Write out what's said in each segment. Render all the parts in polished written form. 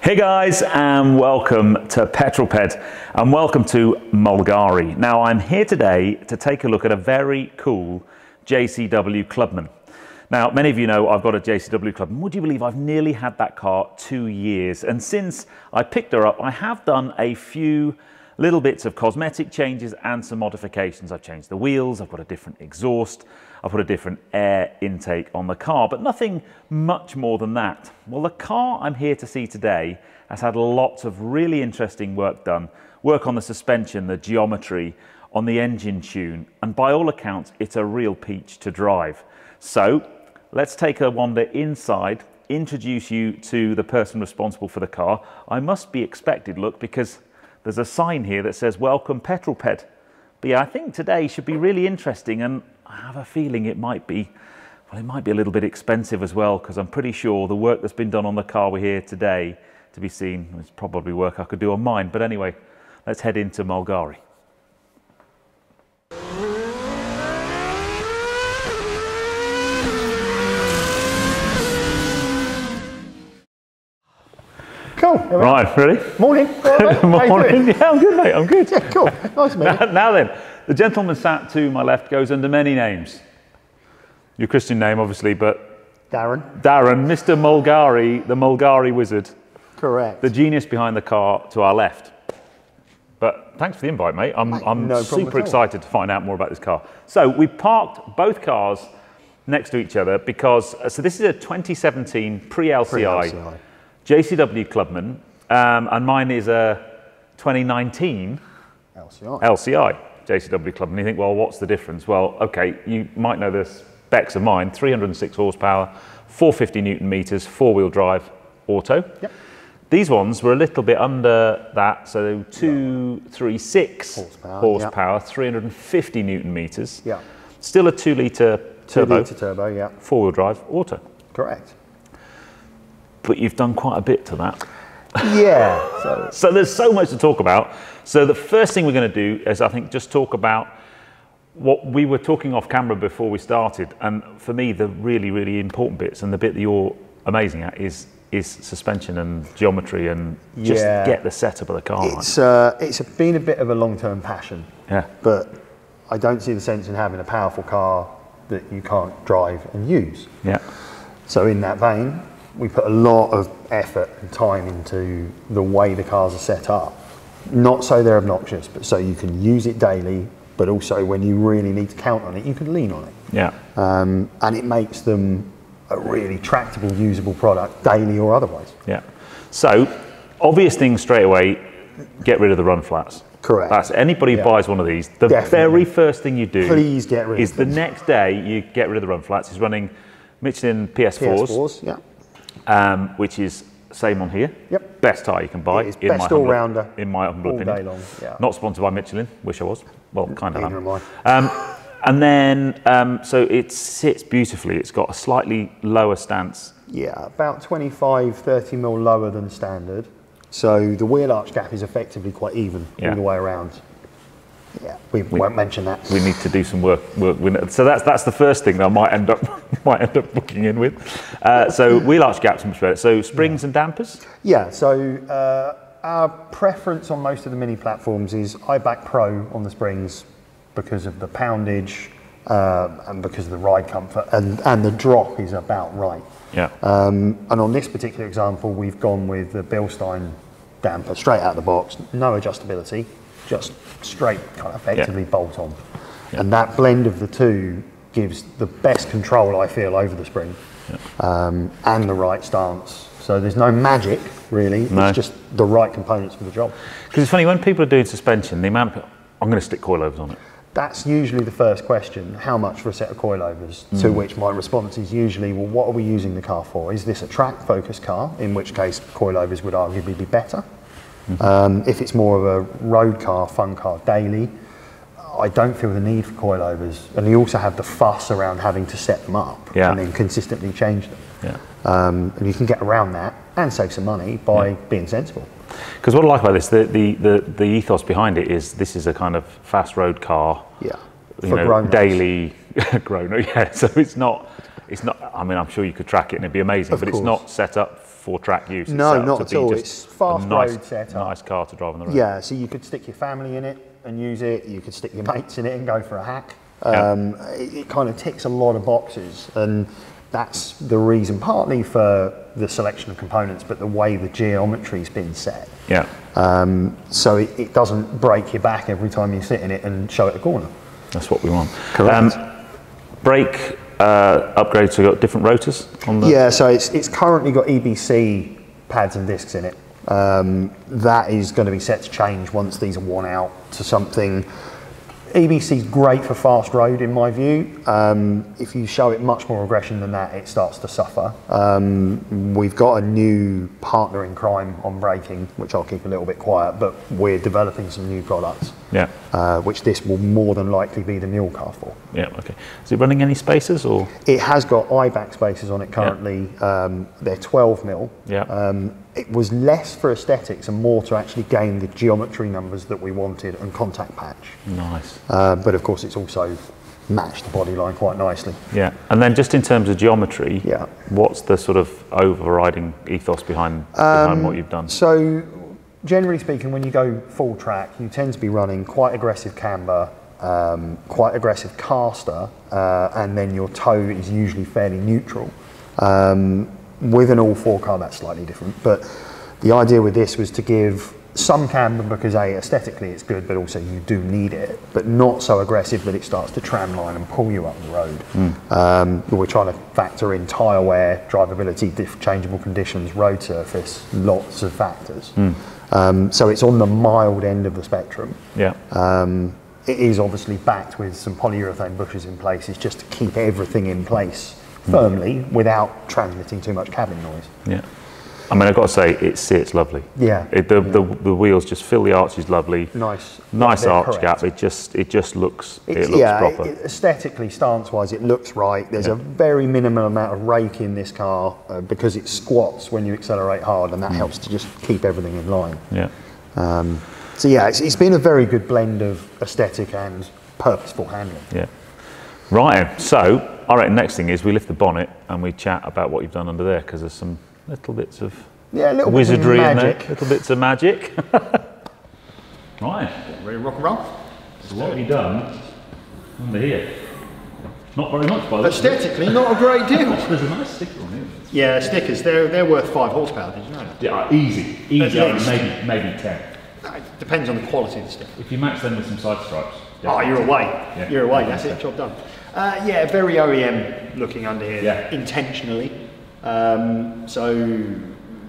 Hey guys, and welcome to Petrol Ped, and welcome to Mulgari. Now I'm here today to take a look at a very cool JCW Clubman. Now many of you know I've got a JCW Clubman. Would you believe I've nearly had that car 2 years, and since I picked her up I have done a few little bits of cosmetic changes and some modifications. I've changed the wheels, I've got a different exhaust, I've put a different air intake on the car, but nothing much more than that. Well, the car I'm here to see today has had lots of really interesting work done. Work on the suspension, the geometry, on the engine tune, and by all accounts, it's a real peach to drive. So let's take a wander inside, introduce you to the person responsible for the car. I must be expected, look, because there's a sign here that says, welcome Petrol Ped. But yeah, I think today should be really interesting, and I have a feeling it might be, well, it might be a little bit expensive as well, because I'm pretty sure the work that's been done on the car we're here today to be seen is probably work I could do on mine. But anyway, let's head into Mulgari. Cool. Right, ready? Morning. Right, Morning. Yeah, I'm good, mate. I'm good. Yeah, cool. Nice to meet you. Now then, the gentleman sat to my left goes under many names. Your Christian name, obviously, but Darren. Darren, Mr. Mulgari, the Mulgari wizard. Correct. The genius behind the car to our left. But thanks for the invite, mate. I'm no super excited to find out more about this car. So we parked both cars next to each other because, so this is a 2017 pre-LCI. JCW Clubman, and mine is a 2019 LCI JCW Clubman. You think, well, what's the difference? Well, okay, you might know the specs of mine: 306 horsepower, 450 Newton meters, four-wheel drive, auto. Yep. These ones were a little bit under that, so 236 horsepower, 350 Newton meters. Yeah. Still a 2-litre turbo. 2-litre turbo, yeah. Four-wheel drive, auto. Correct. But you've done quite a bit to that. Yeah. So there's so much to talk about. So the first thing we're going to do is, I think, just talk about what we were talking off camera before we started. And for me, the really, really important bits, and the bit that you're amazing at, is suspension and geometry, and just get the setup of the car. It's been a bit of a long-term passion. Yeah. But I don't see the sense in having a powerful car that you can't drive and use. Yeah. So in that vein, we put a lot of effort and time into the way the cars are set up. Not so they're obnoxious, but so you can use it daily, but also when you really need to count on it, you can lean on it. Yeah. And it makes them a really tractable, usable product, daily or otherwise. Yeah. So, obvious thing straight away, get rid of the run flats. Correct. That's anybody who buys one of these, the very first thing you do please get rid is the next day you get rid of the run flats. He's running Michelin PS4s. Yeah. Which is same on here. Yep. Best tyre you can buy. It's best all-rounder. In my humble opinion. All day long. Yeah. Not sponsored by Michelin. Wish I was. Well, kind of am. And then, so it sits beautifully. It's got a slightly lower stance. Yeah, about 25, 30 mil lower than standard. So the wheel arch gap is effectively quite even all the way around. Yeah, we won't mention that. We need to do some work with, so that's the first thing that I might end up booking in with. So wheel arch gaps much better. So springs and dampers. Yeah. So our preference on most of the Mini platforms is I back Pro on the springs because of the poundage and because of the ride comfort, and the drop is about right. Yeah. And on this particular example, we've gone with the Bilstein damper straight out of the box, no adjustability. Just straight, kind of effectively bolt on. Yeah. And that blend of the two gives the best control, I feel, over the spring and the right stance. So there's no magic, really. No. It's just the right components for the job. Because it's funny, when people are doing suspension, the amount of, I'm going to stick coilovers on it. That's usually the first question, how much for a set of coilovers? To which my response is usually, well, what are we using the car for? Is this a track-focused car, in which case coilovers would arguably be better? If it's more of a road car, fun car, daily, I don't feel the need for coilovers. And you also have the fuss around having to set them up and then consistently change them. Yeah. And you can get around that and save some money by being sensible. Because what I like about this, the ethos behind it is this is a kind of fast road car. Yeah. You know, daily grown. Yeah. So it's not. I mean, I'm sure you could track it and it'd be amazing, but it's not set up for track use. No, not at all. It's fast road setup. Nice car to drive on the road. Yeah, so you could stick your family in it and use it. You could stick your mates in it and go for a hack. It kind of ticks a lot of boxes, and that's the reason partly for the selection of components, but the way the geometry's been set. Yeah. So it doesn't break your back every time you sit in it and show it a corner. That's what we want. Correct. Brake upgrades, so we've got different rotors on the... Yeah, so it's currently got EBC pads and discs in it. That is going to be set to change once these are worn out to something. EBC is great for fast road in my view. If you show it much more aggression than that, it starts to suffer. We've got a new partner in crime on braking, which I'll keep a little bit quiet, but we're developing some new products. Yeah. Which this will more than likely be the mule car for. Yeah, okay. Is it running any spacers or? It has got IBAC spacers on it currently. Yeah. They're 12 mil. Yeah. It was less for aesthetics and more to actually gain the geometry numbers that we wanted and contact patch. Nice. But of course it's also matched the body line quite nicely. Yeah, and then just in terms of geometry, yeah, what's the sort of overriding ethos behind what you've done? So generally speaking, when you go full track, you tend to be running quite aggressive camber, quite aggressive caster, and then your toe is usually fairly neutral. With an all-4 car, that's slightly different, but the idea with this was to give some camber because aesthetically it's good, but also you do need it, but not so aggressive that it starts to tram line and pull you up the road. We're trying to factor in tyre wear, drivability, changeable conditions, road surface, lots of factors. So it's on the mild end of the spectrum. Yeah. It is obviously backed with some polyurethane bushes in place. It's just to keep everything in place firmly without transmitting too much cabin noise. Yeah. I mean, I've got to say, it sits lovely. Yeah. The wheels just fill the arches lovely. Nice arch gap. It just looks proper. Aesthetically, stance-wise, it looks right. There's a very minimal amount of rake in this car because it squats when you accelerate hard, and that helps to just keep everything in line. Yeah. So yeah, it's been a very good blend of aesthetic and purposeful handling. Yeah. Right. So, all right. Next thing is we lift the bonnet and we chat about what you've done under there, because there's some little bits of wizardry in there, little bits of magic. Right. Ready to rock and roll? So what have you done under here? Not very much, by the way. Aesthetically, not a great deal. There's a nice sticker on here. Yeah, stickers. They're worth 5 horsepower. Did you know that? Yeah, easy. Maybe 10. It depends on the quality of the sticker. If you match them with some side stripes. Oh, you're away. Yeah. You're away. That's it. Job done. Yeah, very OEM looking under here. Yeah. Intentionally. So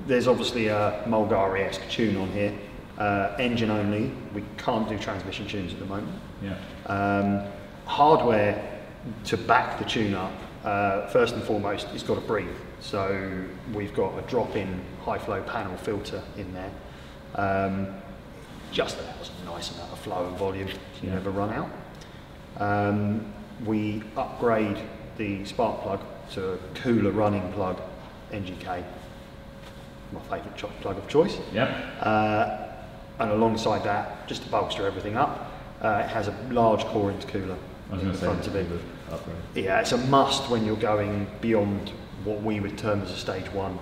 there's obviously a Mulgari-esque tune on here. Engine only. We can't do transmission tunes at the moment. Yeah. Hardware to back the tune up. First and foremost, it's got to breathe. So we've got a drop-in high-flow panel filter in there. Just allows a nice amount of flow and volume. You never run out. We upgrade the spark plug to a cooler running plug, NGK, my favourite plug of choice. Yeah. And alongside that, just to bolster everything up, it has a large core intercooler in the front of it. Yeah, it's a must when you're going beyond what we would term as a stage 1.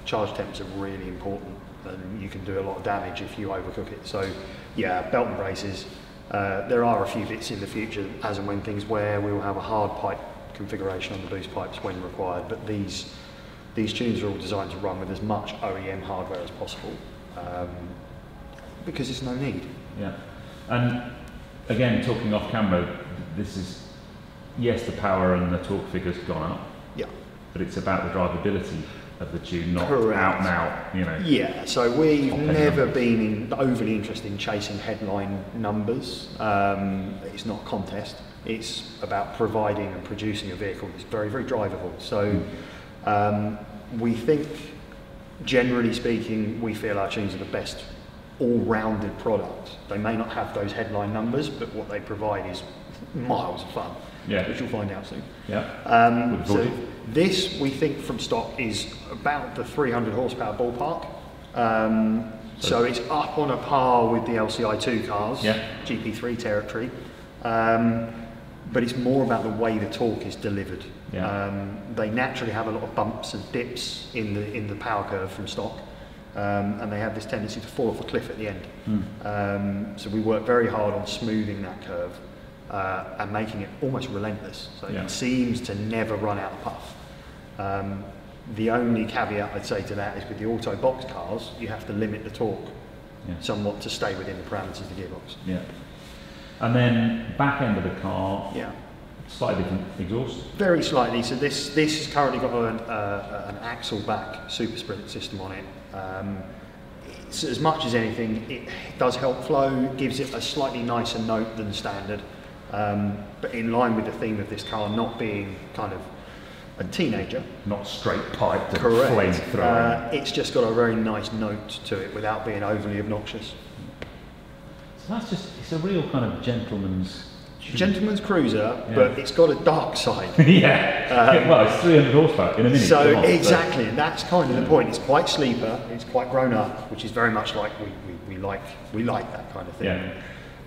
Charge temps are really important, and you can do a lot of damage if you overcook it. So yeah, belt and braces. There are a few bits in the future, as and when things wear, we will have a hard pipe configuration on the boost pipes when required, but these tunes are all designed to run with as much OEM hardware as possible, because it's no need. Yeah, and again, talking off camera, this is, yes, the power and the torque figure's gone up, yeah, but it's about the drivability of the tune, not out and out, you know. Yeah, so we've never been overly interested in chasing headline numbers. It's not a contest. It's about providing and producing a vehicle that's very, very drivable. So we think, generally speaking, we feel our tunes are the best all-rounded product. They may not have those headline numbers, but what they provide is miles of fun, which you'll find out soon. Yeah. So this, we think from stock, is about the 300 horsepower ballpark. So it's up on a par with the LCI2 cars, GP3 territory. but it's more about the way the torque is delivered. Yeah. They naturally have a lot of bumps and dips in the power curve from stock, and they have this tendency to fall off a cliff at the end. So we work very hard on smoothing that curve and making it almost relentless, so it seems to never run out of puff. The only caveat I'd say to that is with the auto box cars, you have to limit the torque somewhat to stay within the parameters of the gearbox. Yeah. And then back end of the car, slightly different exhaust. Very slightly. So this has currently got an axle back super sprint system on it. It's, as much as anything, it does help flow, gives it a slightly nicer note than standard, but in line with the theme of this car not being kind of a teenager. Not straight piped and Correct. flamethrower. It's just got a very nice note to it without being overly obnoxious. So that's just, it's a real kind of gentleman's cruiser, but it's got a dark side. Well, it's 300 horsepower in a Mini. So exactly, and that's kind of the point. It's quite sleeper, it's quite grown up, which is very much like we like that kind of thing. Yeah.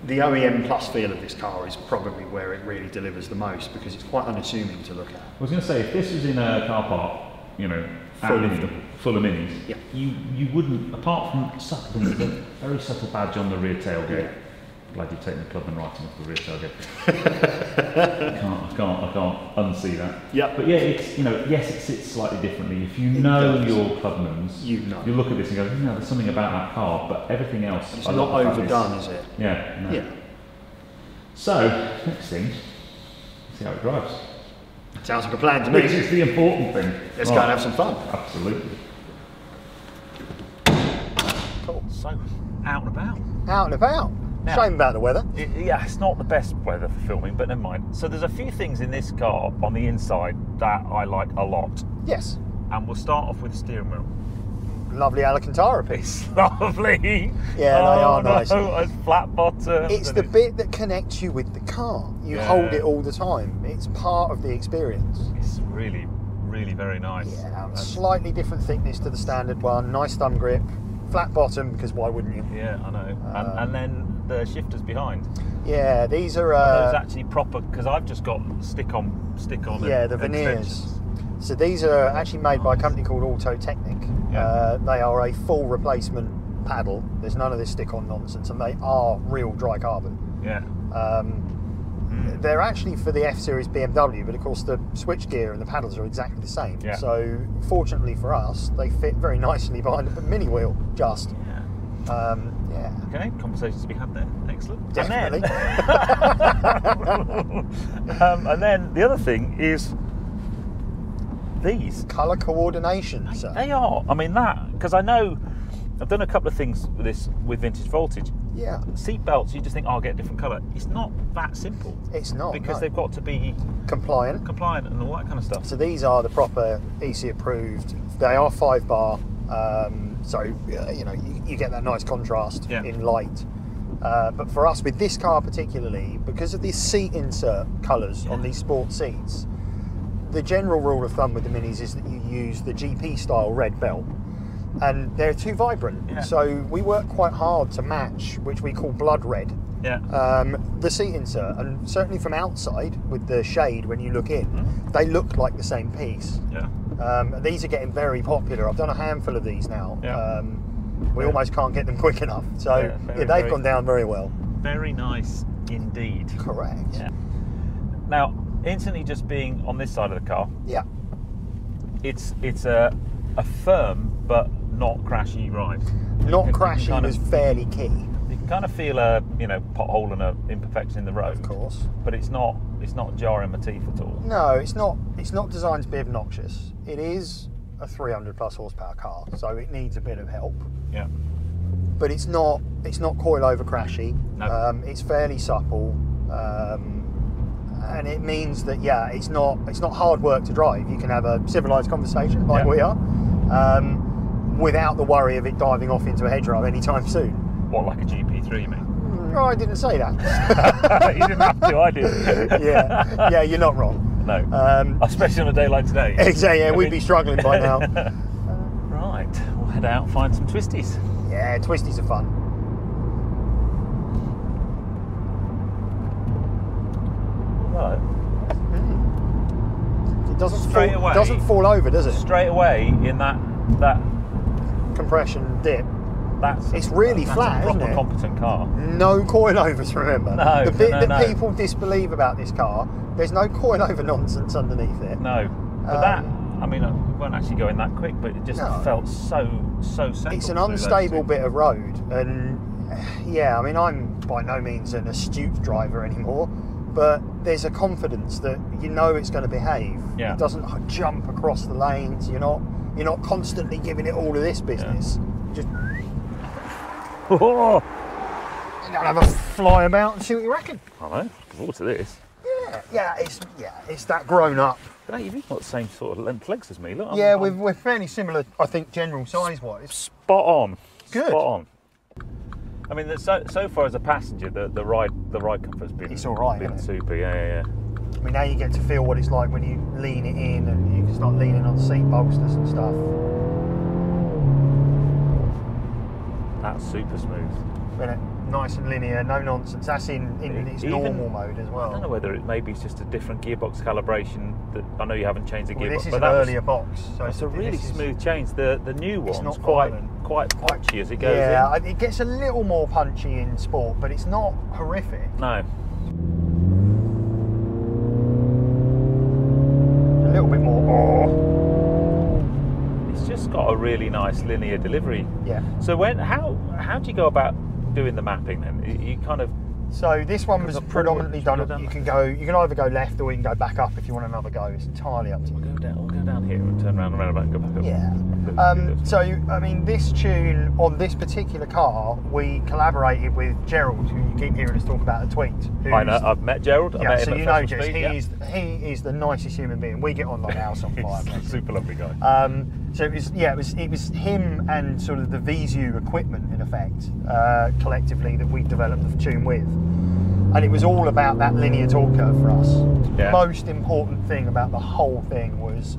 The OEM plus feel of this car is probably where it really delivers the most, because it's quite unassuming to look at. I was going to say, if this was in a car park, you know, full of Minis, you wouldn't, apart from subtle things, there's a very subtle badge on the rear tailgate. Glad you've taken the Clubman writing off the rear tailgate. I can't unsee that. Yeah. But yeah, it's, you know, yes, it sits slightly differently. If you know your Clubmans, you look at this and go, you know, there's something about that car, but everything else. It's not overdone, is it? Yeah. No. Yeah. So next thing, see how it drives. Sounds like a plan to me. Which is the important thing. Let's go and have some fun. Absolutely. Cool. So, out and about. Out and about. Now, shame about the weather. Yeah, it's not the best weather for filming, but never mind. So there's a few things in this car on the inside that I like a lot. Yes. And we'll start off with the steering wheel. Lovely Alcantara piece. Lovely. Yeah, they are nice. It's flat bottom. It's the bit that connects you with the car. You hold it all the time. It's part of the experience. It's really, really very nice. Yeah, slightly different thickness to the standard one. Nice thumb grip. Flat bottom, because why wouldn't you? Yeah, I know. And then the shifters behind. Yeah, these are those actually proper, because I've just got stick on. Yeah, the veneers. So these are actually made by a company called Auto Technic. Yeah. They are a full replacement paddle. There's none of this stick-on nonsense, and they are real dry carbon. Yeah. They're actually for the F-Series BMW, but of course the switchgear and the paddles are exactly the same. Yeah. So fortunately for us, they fit very nicely behind the Mini wheel, just. Yeah. Okay, conversations to be had there. Excellent. Definitely. And then the other thing is these. Colour coordination, sir. They are. I mean, because I know I've done a couple of things with this with Vintage Voltage. Yeah. Seat belts, you just think, I'll get a different colour. It's not that simple. It's not. Because they've got to be compliant and all that kind of stuff. So these are the proper EC approved. They are 5-bar. So you know, you get that nice contrast in light. But for us, with this car particularly, because of these seat insert colours on these sport seats, the general rule of thumb with the Minis is that you use the GP style red belt, and they're too vibrant. Yeah. So we work quite hard to match, which we call blood red. Yeah. The seat insert, and certainly from outside with the shade when you look in, they look like the same piece. Yeah. These are getting very popular. I've done a handful of these now. Yeah. We almost can't get them quick enough. So they've gone down very well. Very nice indeed. Correct. Yeah. Now, instantly just being on this side of the car. Yeah. It's a firm but not crashy ride. Not crashy was fairly key. You can kind of feel a pothole and an imperfection in the road. Of course. But it's not jarring my teeth at all. No, it's not designed to be obnoxious. It is a 300 plus horsepower car, so it needs a bit of help. Yeah. But it's not coil over crashy. No. It's fairly supple. And it means that it's not hard work to drive. You can have a civilised conversation like we are, without the worry of it diving off into a hedgerow anytime soon. What, like a GP3, you mean? No, I didn't say that. You didn't have to, I did. Yeah, you're not wrong. No, especially on a day like today. Exactly, yeah, we'd be struggling by now. Right, we'll head out and find some twisties. Yeah, twisties are fun. Hello. It doesn't Straight fall, away. doesn't fall over, does it? Straight away in that Compression dip. it's really flat, a proper isn't it? competent car. No coilovers, remember. No, the bit no. that people disbelieve about this car, there's no coilover nonsense underneath it. No, but I mean, we weren't actually going that quick, but it just felt so simple. It's an unstable bit of road, and yeah, I mean, I'm by no means an astute driver anymore, but there's a confidence that you know it's going to behave. Yeah. It doesn't jump across the lanes. You're not constantly giving it all of this business. Just Oh, you're gonna have a fly about and see what you reckon. I know. Look forward to this. It's that grown up. Hey, you've got the same sort of length legs as me. Look, We're fairly similar, I think, general size wise. spot on. Good. Spot on. I mean, so far as a passenger, the ride comfort's been It's all right, been isn't it? super. Yeah. I mean, now you get to feel what it's like when you lean it in and you can start leaning on seat bolsters and stuff. That's super smooth. Isn't it? Nice and linear, no nonsense. That's in its normal mode as well. I don't know whether maybe it's just a different gearbox calibration. That I know you haven't changed the gearbox. This is but an earlier box, so it's a really smooth change. The new one's not quite punchy as it goes Yeah, in. it gets a little more punchy in sport, but it's not horrific. No. A little bit more. It's just got a really nice linear delivery. Yeah. So how do you go about doing the mapping then? You kind of. So this one was Forward, predominantly done. should we You can either go left or you can go back up if you want another go. It's entirely up to you. We'll go down here and turn around and back and go back up. Yeah. So, I mean, this tune on this particular car, we collaborated with Gerald, who you keep hearing us talk about at Tweet. I know. I've met Gerald. I met so him you at know, Festival Jess, Speed, he is the nicest human being. We get on like a house on fire. He's a super lovely guy. So it was him and sort of the Visu equipment in effect, collectively, that we developed the tune with. And it was all about that linear torque curve for us. Yeah. Most important thing about the whole thing was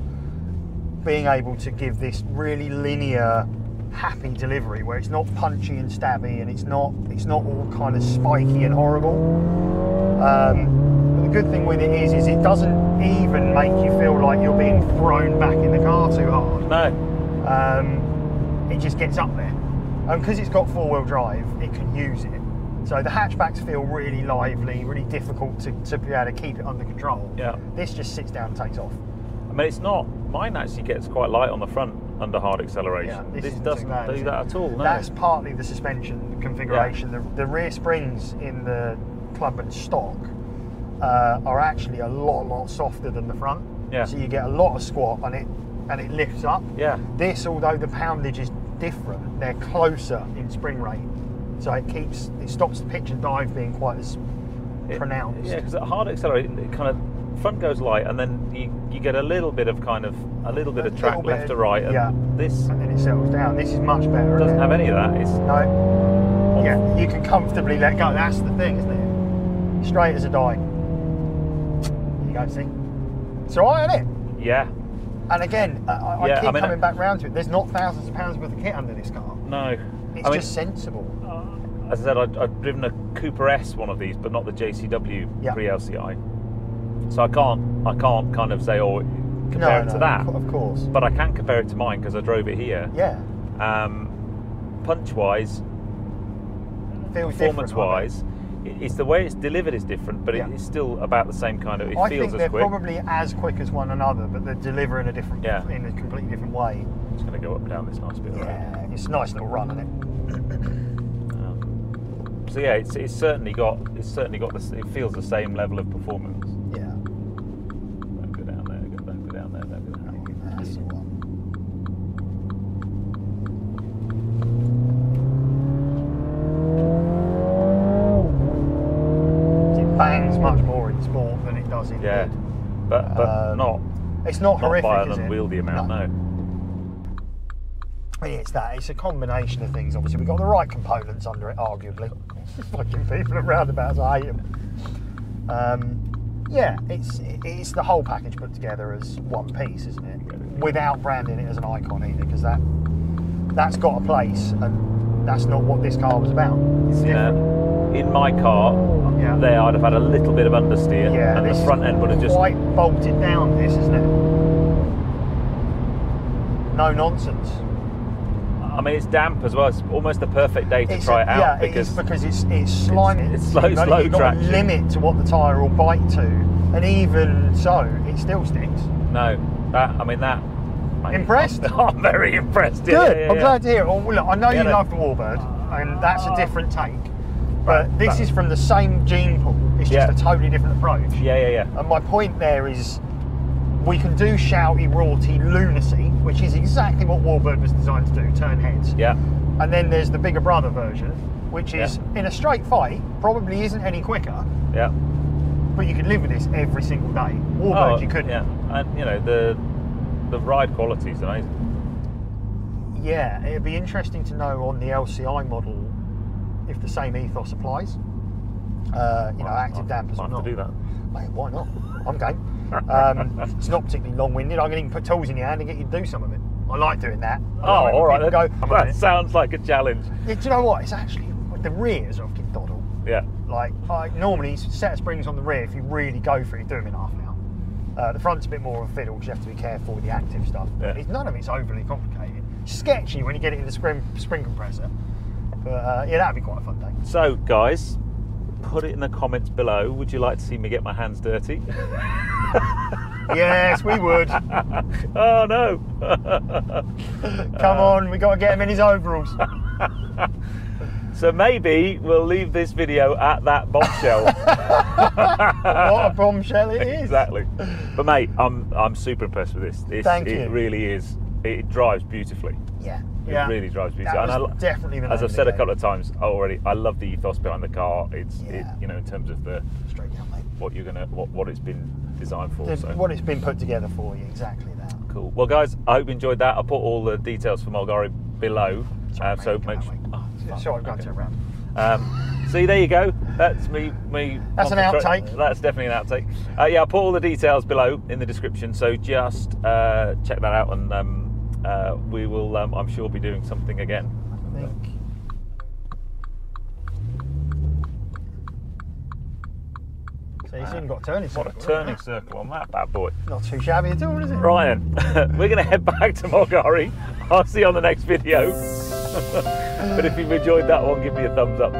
being able to give this really linear, happy delivery where it's not punchy and stabby and it's not all kind of spiky and horrible. But the good thing with it is it doesn't even make you feel like you're being thrown back in the car too hard. No. It just gets up there. And because it's got four-wheel drive, it can use it. So the hatchbacks feel really lively, really difficult to be able to keep it under control. Yeah. This just sits down and takes off. I mean, it's not. Mine actually gets quite light on the front under hard acceleration. Yeah, this doesn't do that at all. No. That's partly the suspension configuration. Yeah. The rear springs in the Clubman stock are actually a lot softer than the front. Yeah. So you get a lot of squat and it lifts up. Yeah. This, although the poundage is different, they're closer in spring rate. So it stops the pitch and dive being quite as pronounced. Yeah, because at hard acceleration, it kind of front goes light, and then you get a little bit of track left to right. And and then it settles down. This is much better. It doesn't have any of that. It's yeah, you can comfortably let go. That's the thing, isn't it? Straight as a die. You go, see. It's all right, isn't it? Yeah. And again, I keep coming back round to it. There's not thousands of pounds worth of kit under this car. No. It's just sensible. As I said, I've driven a Cooper S, one of these, but not the JCW pre-LCI. So I can't kind of say, compare it to that. Of course. But I can compare it to mine because I drove it here. Yeah. Punch-wise, performance-wise, it's the way it's delivered is different, but it's still about the same kind of. It feels as quick. I think they're probably as quick as one another, but they deliver in a completely different way. I'm just going to go up and down this nice bit of road. Yeah, it's a nice little run, isn't it? So yeah, it's certainly got this. It feels the same level of performance. Yeah. Don't go down there. Don't go down there. Don't go down there. That's the one. It bangs much more in sport than it does in mid. But not. It's not horrific, by an is it? unwieldy amount, no. It's a combination of things. Obviously, we've got the right components under it, arguably. Fucking people at roundabouts, I hate them. Yeah, it's the whole package put together as one piece, isn't it? Without branding it as an icon either, because that's got a place, and that's not what this car was about. It's different. in my car, there I'd have had a little bit of understeer, and the front end would have just quite bolted down. This, isn't it? No nonsense. I mean, it's damp as well. It's almost the perfect day to try it out. Yeah, because it's slimy. It's slow You've got traction. a limit to what the tyre will bite to, and even so, it still sticks. No, that Impressed? I'm very impressed. Good. I'm glad to hear it. Well, look, I know you love the Warbird, and that's a different take. But this is from the same gene pool. It's just a totally different approach. Yeah. And my point there is, we can do shouty, rorty lunacy, which is exactly what Warbird was designed to do, turn heads. Yeah. And then there's the bigger brother version, which is, in a straight fight, probably isn't any quicker. Yeah. But you could live with this every single day. Warbird, you couldn't. Yeah. And, you know, the ride quality is amazing. Yeah, it'd be interesting to know on the LCI model if the same ethos applies. You know, active dampers or not. To do that. Mate, why not? I'm game. It's not particularly long-winded. I can even put tools in your hand and get you to do some of it. I like doing that. All right. That sounds like a challenge. Yeah, do you know what? It's actually, the rears are a fucking doddle. Yeah. Like, I normally set of springs on the rear, if you really go for it, you do them in half an hour. The front's a bit more of a fiddle because you have to be careful with the active stuff. Yeah. None of it's overly complicated. Sketchy when you get it in the spring compressor. But yeah, that'd be quite a fun day. So, guys, put it in the comments below. Would you like to see me get my hands dirty? Yes, we would. Oh no! Come on, we got to get him in his overalls. So maybe we'll leave this video at that bombshell. What a bombshell it is! Exactly. But mate, I'm super impressed with this. Thank you. It really is. It drives beautifully. Yeah. It really drives beautifully. That was definitely the as I've said a couple of times already, I love the ethos behind the car. It's you know, in terms of the straight down, mate. What it's been designed for. What it's been put together for you, exactly that. Cool. Well, guys, I hope you enjoyed that. I'll put all the details for Mulgari below. So make sure. Sorry, I've got to turn around. See, there you go. That's me. That's an outtake. That's definitely an outtake. Yeah, I'll put all the details below in the description. So just check that out, and we will. I'm sure be doing something again. I think. So you've even got a turning circle. What a turning circle on that bad boy. Not too shabby at all, is it? Right then, we're going to head back to Mulgari. I'll see you on the next video. But if you've enjoyed that one, give me a thumbs up.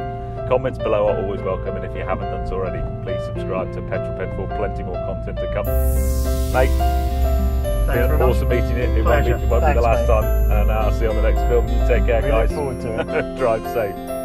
Comments below are always welcome, and if you haven't done so already, please subscribe to Petrol Ped for plenty more content to come. Mate, it's been awesome meeting you. It won't be the last time, and I'll see you on the next film. You take care, guys. Look forward to it. Drive safe.